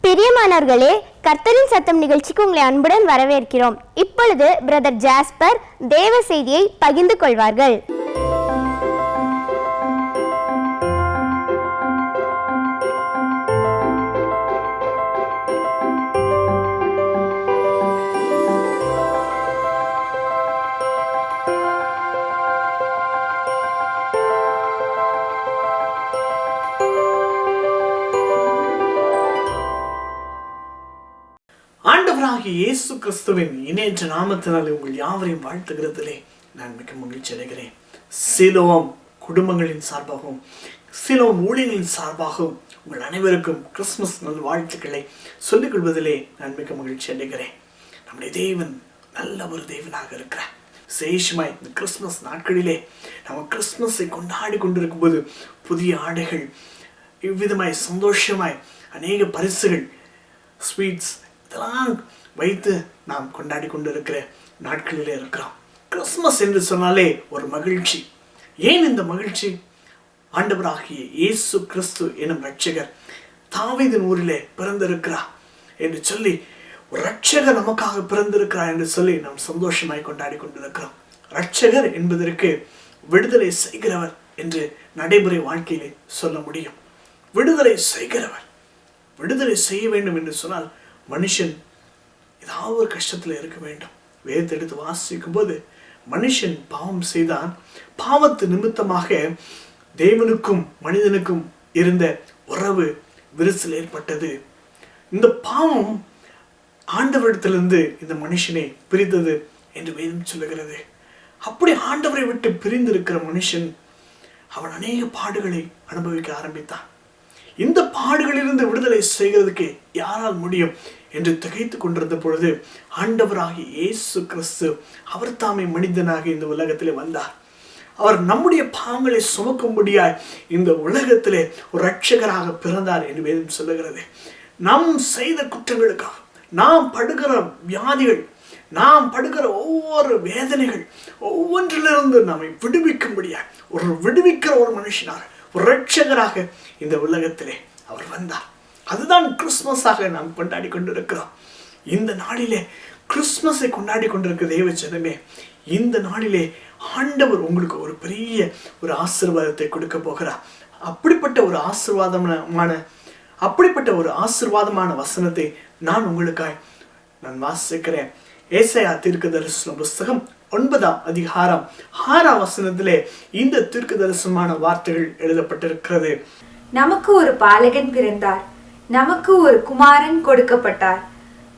பிரியமானவர்களே, கர்த்தரின் சத்தம் நிகழ்ச்சிக்கு உங்களை அன்புடன் வரவேற்கிறோம். இப்பொழுது பிரதர் ஜாஸ்பர் தேவ செய்தியை பகிர்ந்து கொள்வார்கள். ஆண்டவராகிய இயேசு கிறிஸ்துவின் இணையற்ற நாமத்தினாலே உங்கள் யாவரையும் வாழ்த்துகிறதிலே நான் மிக மகிழ்ச்சி அடைகிறேன். சிலோம் குடும்பங்களின் சார்பாகவும் சிலோம் ஊழியர்களின் சார்பாகவும் உங்கள் அனைவருக்கும் கிறிஸ்துமஸ் நல் வாழ்த்துக்களை சொல்லிக் கொள்வதிலே நான் மிக மகிழ்ச்சி அடைகிறேன். நம்முடைய தேவன் நல்ல ஒரு தேவனாக இருக்கிறார். விசேஷமாய் இந்த கிறிஸ்துமஸ் நாட்களிலே நம்ம கிறிஸ்துமஸை கொண்டாடி கொண்டிருக்கும் போது புதிய ஆடைகள், இவ்விதமாய் சந்தோஷமாய் அநேக பரிசுகள், ஸ்வீட்ஸ் இதெல்லாம் வைத்து நாம் கொண்டாடி கொண்டிருக்கிற நாட்களிலே இருக்கிறோம். கிறிஸ்துமஸ் என்று சொன்னாலே ஒரு மகிழ்ச்சி. ஏன் இந்த மகிழ்ச்சி? ஆண்டவராகிய இயேசு கிறிஸ்து எனும் இரட்சகர் தாவீதின் ஊரிலே பிறந்திருக்கிறார் என்று சொல்லி, ஒரு இரட்சகர் நமக்காக பிறந்திருக்கிறார் என்று சொல்லி நாம் சந்தோஷமாய் கொண்டாடி கொண்டிருக்கிறோம். இரட்சகர் என்பதற்கு விடுதலை செய்கிறவர் என்று நடைமுறை வாழ்க்கையிலே சொல்ல முடியும். விடுதலை செய்கிறவர். விடுதலை செய்ய வேண்டும் என்று சொன்னால் மனுஷன் ஏதாவது ஒரு கஷ்டத்தில் இருக்க வேண்டும். வேதத்தை எடுத்து வாசிக்கும் போது மனுஷன் பாவம் செய்தான். பாவத்து நிமித்தமாக தேவனுக்கும் மனிதனுக்கும் இருந்த உறவு விரிசல் ஏற்பட்டது. இந்த பாவம் ஆண்டவரிடத்திலிருந்து இந்த மனுஷனை பிரித்தது என்று வேதம் சொல்லுகிறது. அப்படி ஆண்டவரை விட்டு பிரிந்திருக்கிற மனுஷன் அவன் அநேக பாடுகளை அனுபவிக்க ஆரம்பித்தான். இந்த பாடுகளிலிருந்து விடுதலை செய்கிறதுக்கு யாரால் முடியும் என்று திகைத்து கொண்டிருந்த பொழுது ஆண்டவராகிய இயேசு கிறிஸ்து அவர் தாமே மனிதனாக இந்த உலகத்திலே வந்தார். அவர் நம்முடைய பாவங்களை சுமக்கும்படியாய் இந்த உலகத்திலே ஒரு இரட்சகராக பிறந்தார் என்று வேதம் சொல்லுகிறது. நாம் செய்த குற்றங்களுக்காக, நாம் படுகிற வியாதிகள், நாம் படுகிற ஒவ்வொரு வேதனைகள் ஒவ்வொன்றிலிருந்து நம்மை விடுவிக்கும்படியாய் விடுவிக்கிற ஒரு மனுஷனாக, ஒரு இரட்சகராக இந்த உலகத்திலே அவர் வந்தார். அதுதான் கிறிஸ்துமஸாக நாம் கொண்டாடி கொண்டிருக்கிறோம். இந்த நாளிலே கிறிஸ்துமஸை கொண்டாடி கொண்டிருக்கிற தேவ ஜனமே, இந்த நாளிலே ஆண்டவர் உங்களுக்கு ஒரு பெரிய ஒரு ஆசீர்வாதத்தை கொடுக்க போகிறார். அப்படிப்பட்ட ஒரு ஆசீர்வாதமான வசனத்தை நான் உங்களுக்காய் வாசிக்கிறேன். ஏசாயா தீர்க்கதரிசன புஸ்தகம் 9ஆம் அதிகாரம் 6ஆம் வசனத்திலே இந்த தீர்க்கதரிசனமான வார்த்தைகள் எழுதப்பட்டிருக்கிறது. நமக்கு ஒரு பாலகன் பிறந்தார், நமக்கு ஒரு குமாரன் கொடுக்கப்பட்டார்.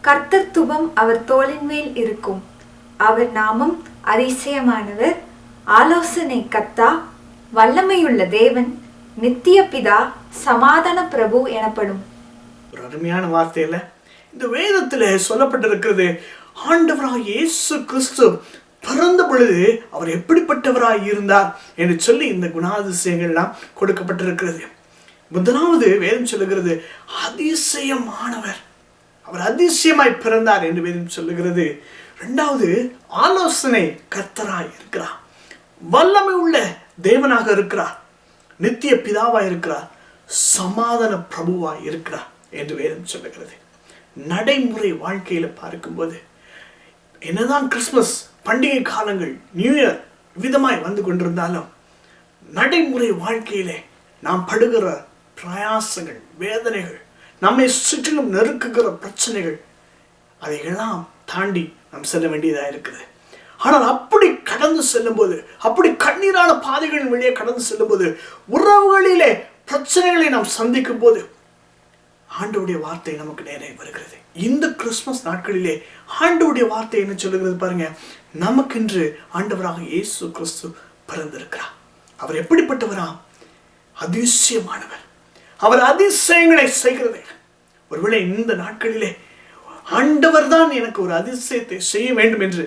கர்த்தத்துவம் அவர் தோளின் மேல் இருக்கும். அவர் நாமம் அதிசயமானவர், ஆலோசனை கர்த்தா, வல்லமையுள்ள தேவன், நித்திய பிதா, சமாதான பிரபு எனப்படும். ஒரு அருமையான வார்த்தையில இந்த வேதத்துல சொல்லப்பட்டிருக்கிறது. ஆண்டவராக இயேசு கிறிஸ்து பிறந்த பொழுது அவர் எப்படிப்பட்டவராய் இருந்தார் என்று சொல்லி இந்த குணாதிசயங்கள்லாம் கொடுக்கப்பட்டிருக்கிறது. முதலாவது வேதம் சொல்லுகிறது அதிசயமானவர், அவர் அதிசயமாய் பிறந்தார் என்று வேதம் சொல்லுகிறது. இரண்டாவது ஆலோசனை கர்த்தராய் இருக்கிறார், வல்லமை உள்ள தேவனாக இருக்கிறார், நித்திய பிதாவாய் இருக்கிறார், சமாதான பிரபுவாய் இருக்கிறார் என்று வேதம் சொல்லுகிறது. நடைமுறை வாழ்க்கையில பார்க்கும்போது என்னதான் கிறிஸ்துமஸ் பண்டிகை காலங்கள், நியூ இயர் விதமாய் வந்து கொண்டிருந்தாலும் நடைமுறை வாழ்க்கையிலே நாம் படுகிற பிரயாசங்கள், வேதனைகள், நம்மை சுற்றிலும் நெருக்குகிற பிரச்சனைகள், அதையெல்லாம் தாண்டி நாம் செல்ல வேண்டியதாக இருக்குது. ஆனால் அப்படி கடந்து செல்லும் போது, அப்படி கண்ணீரான பாதைகளின் வழியே கடந்து செல்லும் போது, உறவுகளிலே பிரச்சனைகளை நாம் சந்திக்கும் போது ஆண்டவருடைய வார்த்தை நமக்கு நேரே வருகிறது. இந்த கிறிஸ்துமஸ் நாட்களிலே ஆண்டவருடைய வார்த்தை என்ன சொல்லுகிறது பாருங்க. நமக்கென்று ஆண்டவராக இயேசு கிறிஸ்து பிறந்திருக்கிறார். அவர் எப்படிப்பட்டவரா? அதிசயமானவர். அவர் அதிசயங்களை செய்கிறது. ஒருவேளை இந்த நாட்களிலே ஆண்டவர் தான் எனக்கு ஒரு அதிசயத்தை செய்ய வேண்டும் என்று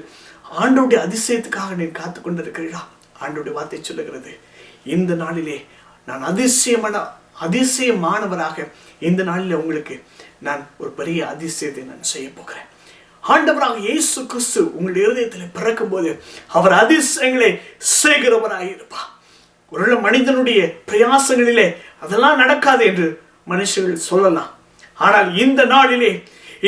ஆண்டவருடைய அதிசயத்துக்காக நீ காத்து கொண்டிருக்கிறீர்களா? ஆண்டவருடைய வார்த்தை சொல்லுகிறது, இந்த நாளிலே நான் அதிசயமானவராக இந்த நாளில் உங்களுக்கு நான் ஒரு பெரிய அதிசயத்தை நான் செய்ய போகிறேன். ஆண்டவராக இயேசு கிறிஸ்து உங்களுடைய இருதயத்தில் பிறக்கும் போது அவர் அதிசயங்களை செய்கிறவராக இருப்பார். ஒரு மனிதனுடைய பிரயாசங்களிலே அதெல்லாம் நடக்காது என்று மனுஷர்கள் சொல்லலாம். ஆனால் இந்த நாளிலே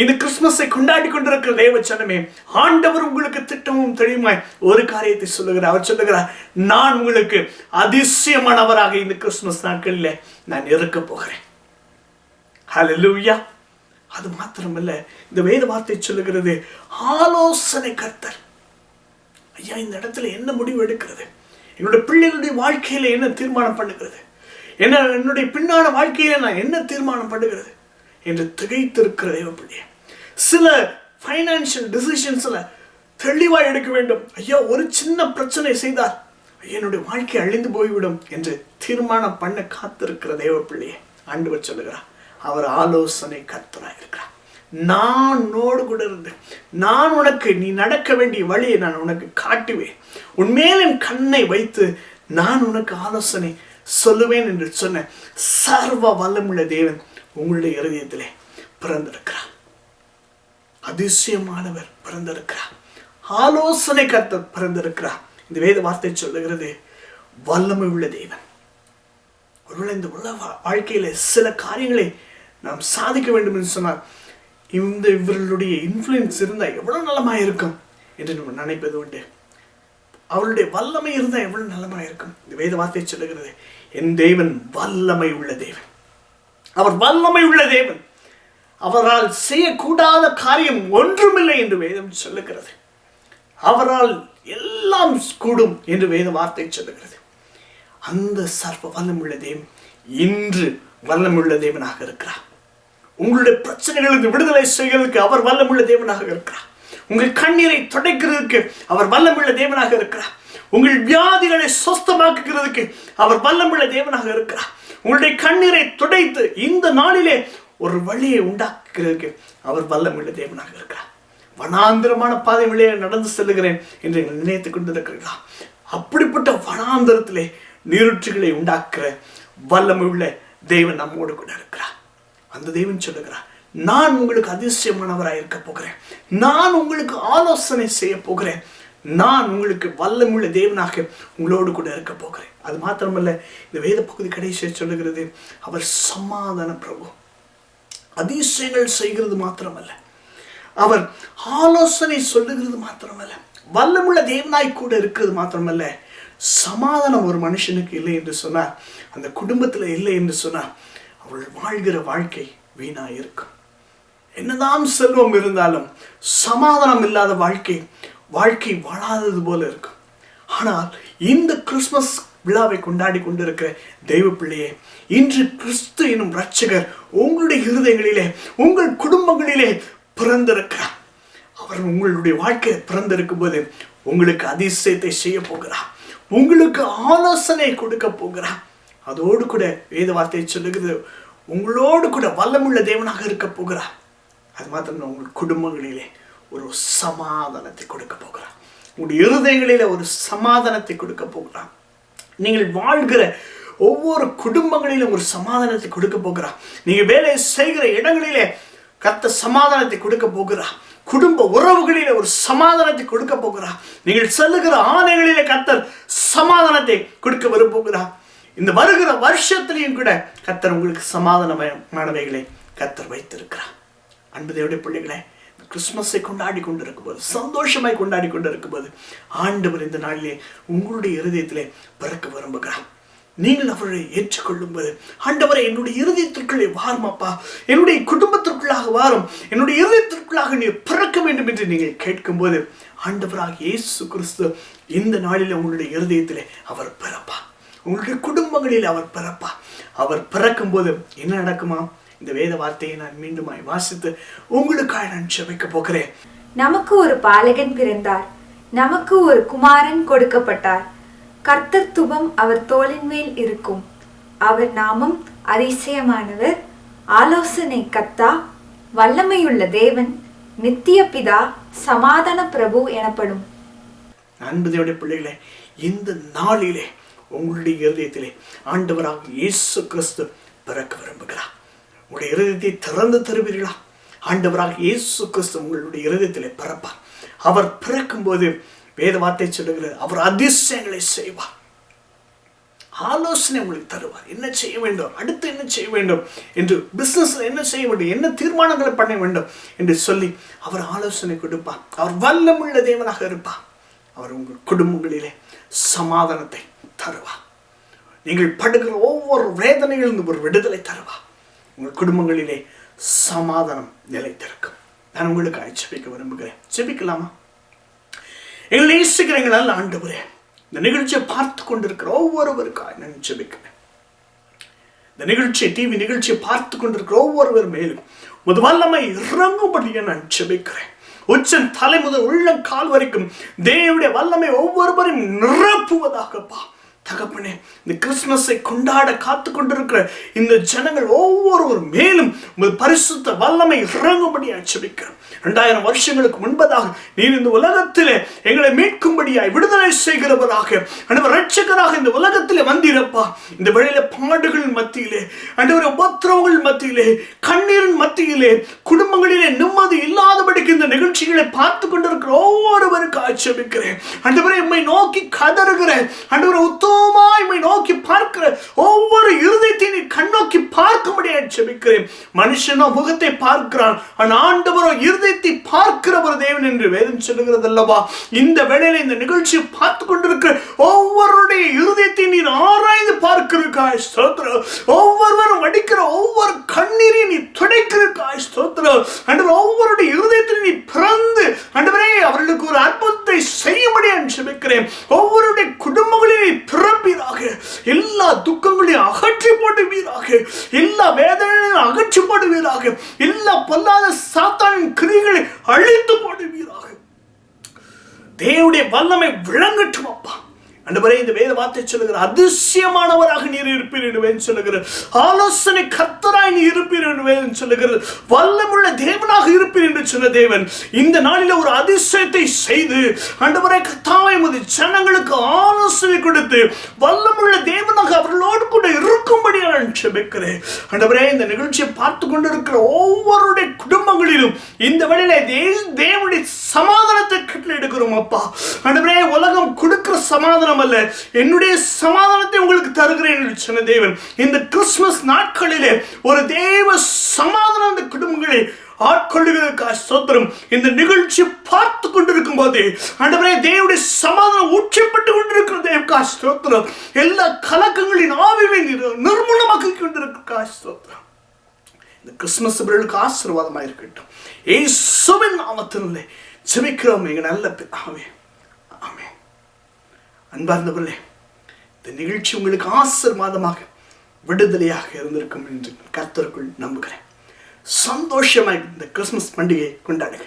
இந்த கிறிஸ்துமஸை கொண்டாடி கொண்டிருக்கிற தேவ ஜனமே, ஆண்டவர் உங்களுக்கு திட்டமும் தெளிவுமாய் ஒரு காரியத்தை சொல்லுகிறார். அவர் சொல்லுகிறார், நான் உங்களுக்கு அதிசயமானவராக இந்த கிறிஸ்துமஸ் நாட்களில் நான் இருக்க போகிறேன். ஹல்லேலூயா. அது மாத்திரமல்ல, இந்த வேத வார்த்தை சொல்லுகிறது, ஆலோசனை கர்த்தர். ஐயா, இந்த இடத்துல என்ன முடிவு எடுக்கிறது? என்னுடைய பிள்ளைகளுடைய வாழ்க்கையில என்ன தீர்மானம் பண்ணுகிறது? என்னுடைய பின்னான வாழ்க்கையில நான் என்ன தீர்மானம் பண்ணுகிறது என்று திகைத்திருக்கிற தேவ பிள்ளைய, சில ஃபைனான்சியல் டிசிஷன்ஸ்ல தெளிவா எடுக்க வேண்டும். ஐயா, ஒரு சின்ன பிரச்சனை செய்தால் என்னுடைய வாழ்க்கை அழிந்து போய்விடும் என்று தீர்மானம் பண்ண காத்திருக்கிற தேவ பிள்ளைய ஆண்டவர் சொல்லுகிறார், அவர் ஆலோசனை கர்த்தராக இருக்கிறார். நான் உன்னோடு கூட இருந்து நான் உனக்கு நீ நடக்க வேண்டிய வழியை நான் உனக்கு காட்டுவேன், உன்மேல் என் கண்ணை வைத்து நான் உனக்கு ஆலோசனை சொல்லுவேன் என்று சொன்ன சர்வ வல்லமுள்ள தேவன் உங்களுடைய இருதயத்திலே பிறந்திருக்கிறார். அதிசயமானவர் பிறந்திருக்கிறார். ஆலோசனை கர்த்தர் பிறந்திருக்கிறார். இந்த வேத வார்த்தை சொல்லுகிறது, வல்லமை உள்ள தேவன். ஒருவேளை இந்த உள்ள வாழ்க்கையில சில காரியங்களை நாம் சாதிக்க வேண்டும் என்று சொன்னால், இவர்களுடைய இன்ஃப்ளூயன்ஸ் இருந்தால் எவ்வளவு நலமாக இருக்கும் என்று நம்ம நினைப்பது உண்டு. அவருடைய வல்லமை இருந்தால் எவ்வளவு நலமாக இருக்கும். இந்த வேத வார்த்தை சொல்லுகிறது, என் தேவன் வல்லமை உள்ள தேவன். அவர் வல்லமை உள்ள தேவன். அவரால் செய்யக்கூடாத காரியம் ஒன்றுமில்லை என்று வேதம் சொல்லுகிறது. அவரால் எல்லாம் கூடும் என்று வேத வார்த்தை சொல்லுகிறது. அந்த சர்வ வல்லமுள்ள தேவன் இன்று வல்லமுள்ள தேவனாக இருக்கிறார். உங்களுடைய பிரச்சனைகளுக்கு விடுதலை செய்வதற்கு அவர் வல்லமுள்ள தேவனாக இருக்கிறார். உங்கள் கண்ணீரை துடைக்கிறதுக்கு அவர் வல்லமுள்ள தேவனாக இருக்கிறார். உங்கள் வியாதிகளை சொஸ்தமாக்குகிறதுக்கு அவர் வல்லமுள்ள தேவனாக இருக்கிறார். உங்களுடைய கண்ணீரை துடைத்து இந்த நாளிலே ஒரு வழியை உண்டாக்குகிறதுக்கு அவர் வல்லமுள்ள தேவனாக இருக்கிறார். வனாந்திரமான பாதை வழியே நடந்து செல்லுகிறேன் என்று நினைத்துக் கொண்டிருக்கிறீர்களா? அப்படிப்பட்ட வனாந்திரத்திலே நீரூற்றுகளை உண்டாக்குற வல்லமை உள்ள தேவன் நம்மோடு கூட இருக்கிறார். அந்த தேவன் சொல்லுகிறார், நான் உங்களுக்கு அதிசயமானவராக இருக்க போகிறேன், நான் உங்களுக்கு ஆலோசனை செய்ய போகிறேன், நான் உங்களுக்கு வல்லமுள்ள தேவனாக உங்களோடு கூட இருக்க போகிறேன். அது மாத்திரமல்ல, இந்த வேத பகுதி கடைசியை சொல்லுகிறது, அவர் சமாதான பிரபு. அதிசயங்கள் செய்கிறது மாத்திரமல்ல, அவர் ஆலோசனை சொல்லுகிறது மாத்திரமல்ல, வல்லமுள்ள தேவனாய் கூட இருக்கிறது மாத்திரமல்ல, சமாதானம் ஒரு மனுஷனுக்கு இல்லை என்று சொன்னார், அந்த குடும்பத்தில் இல்லை என்று சொன்னார், அவள் வாழ்கிற வாழ்க்கை வீணா இருக்கும். என்னதான் செல்வம் இருந்தாலும் சமாதானம் இல்லாத வாழ்க்கை வாழாதது போல இருக்கும். ஆனால் இந்த கிறிஸ்துமஸ் விழாவை கொண்டாடி கொண்டிருக்கிற தெய்வ பிள்ளையே, இன்று கிறிஸ்து எனும் இரட்சகர் உங்களுடைய இருதயங்களிலே, உங்கள் குடும்பங்களிலே பிறந்திருக்கிறார். அவர் உங்களுடைய வாழ்க்கையை பிறந்திருக்கும் போது உங்களுக்கு அதிசயத்தை செய்ய போகிறார், உங்களுக்கு ஆலோசனை கொடுக்க போகிறார். அதோடு கூட வேத வார்த்தையை சொல்லுகிறது, உங்களோடு கூட வல்லமுள்ள தேவனாக இருக்க போகிறார். அது மாத்திரம் உங்கள் குடும்பங்களிலே ஒரு சமாதானத்தை கொடுக்க போகிறார். உங்களுடைய இருதயங்களிலே ஒரு சமாதானத்தை கொடுக்க போகிறார். நீங்கள் வாழ்கிற ஒவ்வொரு குடும்பங்களிலும் ஒரு சமாதானத்தை கொடுக்க போகிறார். நீங்கள் வேலை செய்கிற இடங்களிலே கர்த்தர் சமாதானத்தை கொடுக்க போகிறார். குடும்ப உறவுகளிலே ஒரு சமாதானத்தை கொடுக்க போகிறார். நீங்கள் செல்லுகிற ஆணைகளிலே கர்த்தர் சமாதானத்தை கொடுக்க விரும்புகிறார். இந்த வருகிற வருஷத்திலையும் கூட கர்த்தர் உங்களுக்கு சமாதானமானவைகளை கர்த்தர் வைத்திருக்கிறார். அன்பு தேவனுடைய பிள்ளைகளே, கிறிஸ்துமஸை கொண்டாடி கொண்டிருக்கும் போது, சந்தோஷமாய் கொண்டாடி கொண்டிருக்கும் போது, ஆண்டவர் இந்த நாளிலே உங்களுடைய இருதயத்திலே பிறக்க விரும்புகிறார். நீங்கள் அவரை ஏற்றுக்கொள்ளும் போது, ஆண்டவரை என்னுடைய இருதயத்திற்குள்ளே வாரும் அப்பா, என்னுடைய குடும்பத்திற்குள்ளாக வாரும், என்னுடைய இருதயத்திற்குள்ளாக நீ பிறக்க வேண்டும் என்று நீங்கள் கேட்கும் போது, ஆண்டவராக இயேசு கிறிஸ்து இந்த நாளிலே உங்களுடைய இருதயத்திலே அவர் பிறப்பார். உங்களுடைய குடும்பங்களில் அவர் பிறப்பார். அவர் பிறக்கும் போது என்ன நடக்குமா? இந்த வேத வார்த்தையை நான் மீண்டுமாய் வாசித்து உங்களுக்காக நான் ஜெபிக்க போகிறேன். நமக்கு ஒரு பாலகன் பிறந்தார், நமக்கு ஒரு குமாரன் கொடுக்கப்பட்டார். கர்த்தத்துவம் அவர் தோளின் மேல் இருக்கும். அவர் நாமம் அதிசயமானவர், ஆலோசனை கர்த்தா, வல்லமையுள்ள தேவன், நித்திய பிதா, சமாதான பிரபு எனப்படும். அன்பு தேவனுடைய பிள்ளைகளே, இந்த நாளிலே உங்களுடைய இருதயத்திலே ஆண்டவராக இயேசு கிறிஸ்து பிறக்க விரும்புகிறார். உங்களுடைய இருதயத்தை திறந்து தருவீர்களா? ஆண்டவராக இயேசு கிறிஸ்து உங்களுடைய இருதயத்திலே பிறப்பார். அவர் பிறக்கும் போது வேத வார்த்தை சொல்லுகிறது, அவர் அதிசயங்களை செய்வார். ஆலோசனை உங்களுக்கு தருவார். என்ன செய்ய வேண்டும், அடுத்து என்ன செய்ய வேண்டும் என்று, பிசினஸ்ல என்ன செய்ய வேண்டும், என்ன தீர்மானங்களை பண்ண வேண்டும் என்று சொல்லி அவர் ஆலோசனை கொடுப்பார். அவர் வல்லமுள்ள தேவனாக இருப்பார். அவர் உங்கள் குடும்பங்களிலே சமாதானத்தை தருவார். நீங்கள் படுகிற ஒவ்வொரு வேதனையிலிருந்து ஒரு விடுதலை தருவார். உங்கள் குடும்பங்களிலே சமாதானம் நிலைத்திருக்கும். நான் உங்களுக்கு ஜெபிக்க விரும்புகிறேன். ஜெபிக்கலாமா? எங்களை நேசிக்கிற எங்கள் நல்ல ஆண்டவரே, இந்த நிகழ்ச்சியை பார்த்து கொண்டிருக்கிற ஒவ்வொருவருக்காக நான் ஜெபிக்கிறேன். இந்த நிகழ்ச்சியை, டிவி நிகழ்ச்சியை பார்த்து கொண்டிருக்கிற ஒவ்வொருவர் மேலும் உமது வல்லமை இறங்கும்படியாக நான் ஜெபிக்கிறேன். உச்சன் தலை முதல் உள்ளம் கால் வரைக்கும் தேவனுடைய வல்லமை ஒவ்வொருவரையும் நிரப்புவதாகப்பா. தகப்பனே, இந்த கிறிஸ்துமஸை கொண்டாட காத்து கொண்டிருக்கிற இந்த ஜனங்கள் ஒவ்வொருவர் மேலும் பரிசுத்த வல்லமை இறங்கும்படியாய் ஜெபிக்கிறோம். 2000 வருஷங்களுக்கு முன்பதாக நீர் இந்த உலகத்திலே எங்களை மீட்கும்படியாய் விடுதலை செய்கிறவராக, இரட்சகராக இந்த உலகத்திலே வந்திருப்பா. இந்த வேளையில பாடுகள் மத்தியிலே, உபத்திரவங்கள் மத்தியிலே, கண்ணீரின் மத்தியிலே, குடும்பங்களிலே நிம்மதி இல்லாதபடிக்கு இந்த நிகழ்ச்சிகளை பார்த்து கொண்டிருக்கிற ஒவ்வொருவருக்காக ஜெபிக்கிறேன். ஆண்டவரே, உம்மை நோக்கி கதறுகிறேன். ஆண்டவரே, உத்தமமாய் நோக்கி பார்க்கிற ஒவ்வொரு இருதயத்தை கண்ணோக்கி பார்க்கும்படியாக ஜெபிக்கிறேன். மனுஷனோ முகத்தை பார்க்கிறான், ஆண்டவரோ இருதயத்தை பார்க்கிறவர் தேவன் என்று வேதம் சொல்லுகிறது அல்லவா? இந்த வேளையில இந்த நிகழ்ச்சியை பார்த்து கொண்டிருக்கிற ஒவ்வொருடைய இருதயத்தை நீர் ஆராய்ந்து பார்க்கிறதுக்காய் ஸ்தோத்திரம். ஒவ்வொருவரும் அடிக்கிற ஒவ்வொரு கண்ணீரையும் நீ துடைக்கிறதுக்காய் ஸ்தோத்திரம். ஆண்டவர், ஒவ்வொருடைய இருதயத்தை நீ பிறந்து ஆண்டவரே அவர்களுக்கு ஒரு அற்புதத்தை செய்யும்படியாக ஜெபிக்கிறேன். ஒவ்வொருடைய குடும்பங்களிலே பிறப்பீராக. எல்லா துக்கங்களையும் அகற்றி போடுவீராக. எல்லா வேதனைகளையும் அகற்றி போடுவீராக. எல்லா பொல்லாத சாத்தானின் கிரியைகளை அழித்து போடுவீராக. தேவனுடைய வல்லமை விளங்கட்டும் அப்பா. ஆண்டவரே, இந்த வேத வார்த்தை சொல்லுகிற அதிசயமானவராக நீர் இருப்பீர் என்று வேதம் சொல்லுகிறது. ஆலோசனை கர்த்தராய் நீர் இருப்பீர் என்று வேதம் சொல்லுகிறது. வல்லமுள்ள தேவனாக இருப்பீர் என்று சொன்ன தேவன் இந்த நாளில் ஒரு அதிசயத்தை செய்து ஆண்டவரே கர்த்தாவே உமது ஜனங்களுக்கு ஆலோசனை கொடுத்து வல்லமுள்ள தேவனாக அவர்களோடு கூட இருக்கும்படி நான் ஜெபிக்கிறேன். ஆண்டவரே, இந்த நிகழ்ச்சியை பார்த்து கொண்டிருக்கிற ஒவ்வொருடைய குடும்பங்களிலும் இந்த வேளையிலே தேவனுடைய சமாதானத்தை கட்டளையிடுகிறோம் அப்பா. ஆண்டவரே, உலகம் கொடுக்கிற சமாதானம் அல்ல, என்னுடைய சமாதானத்தை உங்களுக்கு தருகிறேன் என்று சொன்ன தேவன் இந்த கிறிஸ்துமஸ் நாட்களிலே ஒரு தேவ சமாதானம் அந்த குடும்பங்களை ஆட்கொள்ளுகிறதுக்காக ஸ்தோத்திரம். இந்த நிகழ்ச்சி பார்த்து கொண்டிருக்கும் போது ஆண்டவரே தேவனுடைய சமாதானம் ஊற்றப்பட்டு கொண்டிருக்கிறதுக்காக ஸ்தோத்திரம். எல்லா கலக்கங்களின் ஆவிகளை நிர்மூலமாக்கி கொண்டிருக்கிறதுக்காக ஸ்தோத்திரம். இந்த கிறிஸ்துமஸ் இவர்களுக்கு ஆசீர்வாதமாக இருக்கட்டும். இயேசுவின் நாமத்தினாலே ஜெபிக்கிறோம் எங்கள் நல்ல பிதாவே, ஆமென். அன்பார்ந்தவர்களே, இந்த நிகழ்ச்சி உங்களுக்கு ஆசீர்வாதமாக விடுதலையாக இருந்திருக்கும் என்று கர்த்தருக்குள் நம்புகிறேன். சந்தோஷமாக இந்த கிறிஸ்துமஸ் பண்டிகையை கொண்டாடுங்க.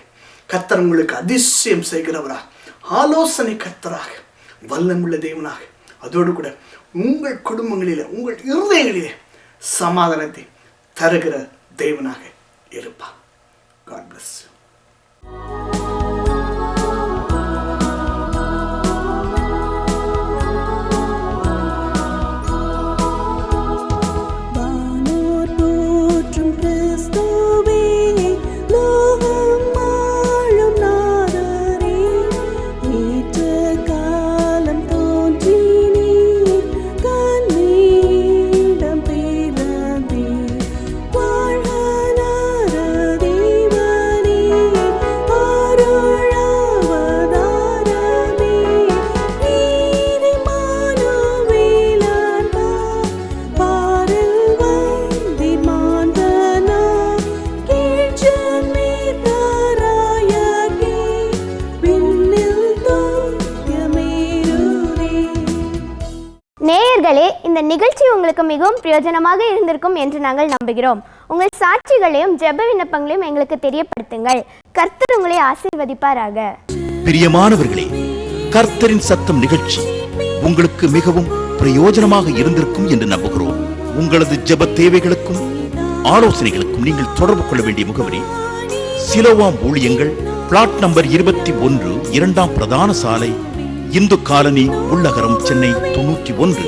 கர்த்தர் உங்களுக்கு அதிசயம் செய்கிறவராக, ஆலோசனை கர்த்தராக, வல்லமுள்ள தேவனாக, அதோடு கூட உங்கள் குடும்பங்களிலே, உங்கள் இருதயங்களிலே சமாதானத்தை தருகிற தேவனாக இருப்பார். God bless you. இந்த நிகழ்ச்சி உங்களுக்கு மிகவும் பிரயோஜனமாக இருந்திருக்கும் என்று நாங்கள் நம்புகிறோம். உங்கள் சாட்சிகளையும் ஜெப விண்ணப்பங்களையும் எங்களுக்கு தெரியப்படுத்துங்கள். கர்த்தர் உங்களை ஆசீர்வதிப்பாராக. பிரியமானவர்களே, கர்த்தரின் சத்தம் நிகழ்ச்சி உங்களுக்கு மிகவும் பிரயோஜனமாக இருந்திருக்கும் என்று நம்புகிறோம். உங்களது ஜெப தேவைகளுக்கும் ஆலோசனைகளுக்கும் நீங்கள் தொடர்பு கொள்ள வேண்டிய முகவரி சிலோவாம் ஊழியங்கள், பிளாட் நம்பர் 21, 2ஆம் பிரதான சாலை, இந்து காலனி, உள்ளகரம், சென்னை 91.